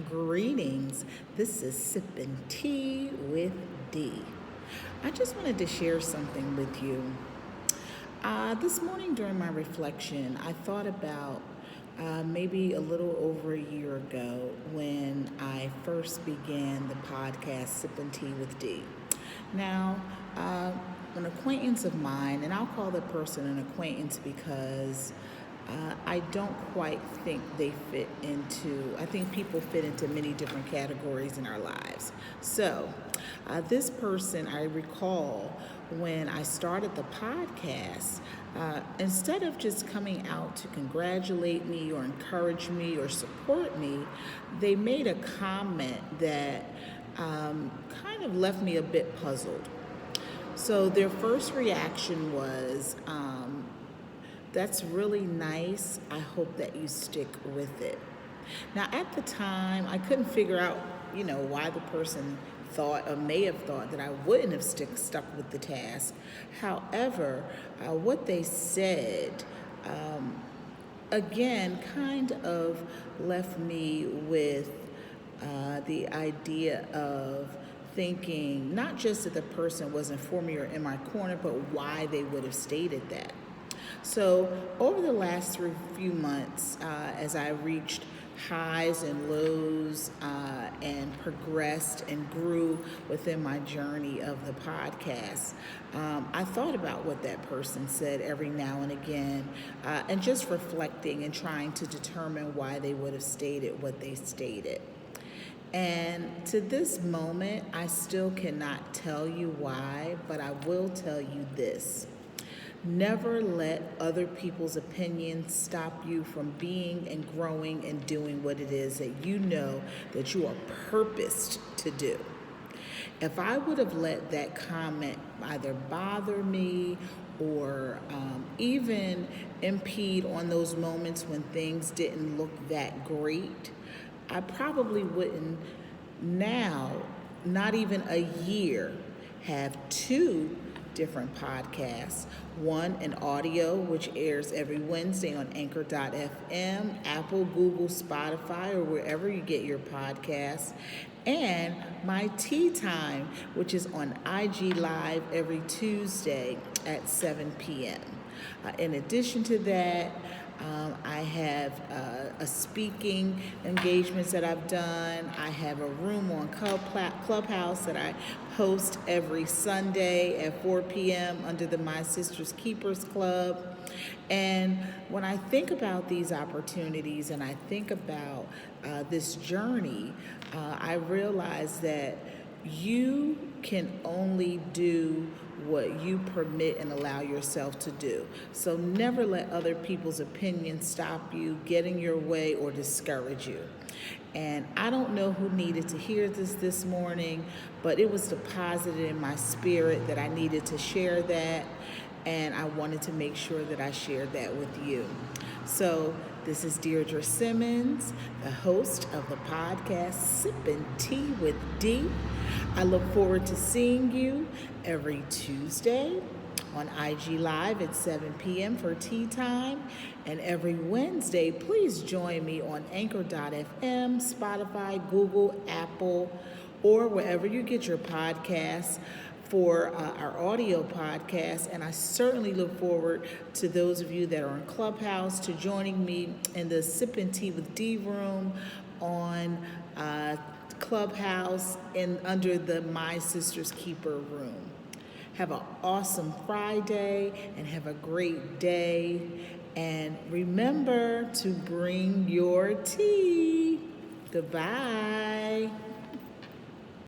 Greetings. This is Sippin Tea with D. I just wanted to share something with you. This morning during my reflection, I thought about maybe a little over a year ago when I first began the podcast Sippin Tea with D. Now, an acquaintance of mine, and I'll call the person an acquaintance because I don't quite think I think people fit into many different categories in our lives. So, this person, I recall when I started the podcast, instead of just coming out to congratulate me or encourage me or support me, they made a comment that kind of left me a bit puzzled. So, their first reaction was, that's really nice. I hope that you stick with it. Now, at the time, I couldn't figure out, why the person thought or may have thought that I wouldn't have stuck with the task. However, what they said, again, kind of left me with the idea of thinking not just that the person wasn't for me or in my corner, but why they would have stated that. So over the last few months, as I reached highs and lows and progressed and grew within my journey of the podcast, I thought about what that person said every now and again, and just reflecting and trying to determine why they would have stated what they stated. And to this moment, I still cannot tell you why, but I will tell you this. Never let other people's opinions stop you from being and growing and doing what it is that you know that you are purposed to do. If I would have let that comment either bother me or even impede on those moments when things didn't look that great, I probably wouldn't now, not even a year, have two different podcasts. One, an audio, which airs every Wednesday on anchor.fm, Apple, Google, Spotify, or wherever you get your podcasts. And my tea time, which is on IG Live every Tuesday at 7 p.m. In addition to that, I have a speaking engagements that I've done. I have a room on Clubhouse that I host every Sunday at 4 p.m. under the My Sister's Keepers Club. And when I think about these opportunities and I think about this journey, I realize that you can only do what you permit and allow yourself to do. So never let other people's opinions stop you, get in your way, or discourage you. And I don't know who needed to hear this morning, but it was deposited in my spirit that I needed to share that, and I wanted to make sure that I shared that with you. So this is Deirdre Simmons, the host of the podcast Sippin' Tea with D. I look forward to seeing you every Tuesday on IG Live at 7 p.m. for tea time. And every Wednesday, please join me on anchor.fm, Spotify, Google, Apple, or wherever you get your podcasts for our audio podcast. And I certainly look forward to those of you that are in Clubhouse to joining me in the Sippin' Tea with D room on Clubhouse and under the My Sister's Keeper room. Have an awesome Friday and have a great day. And remember to bring your tea. Goodbye.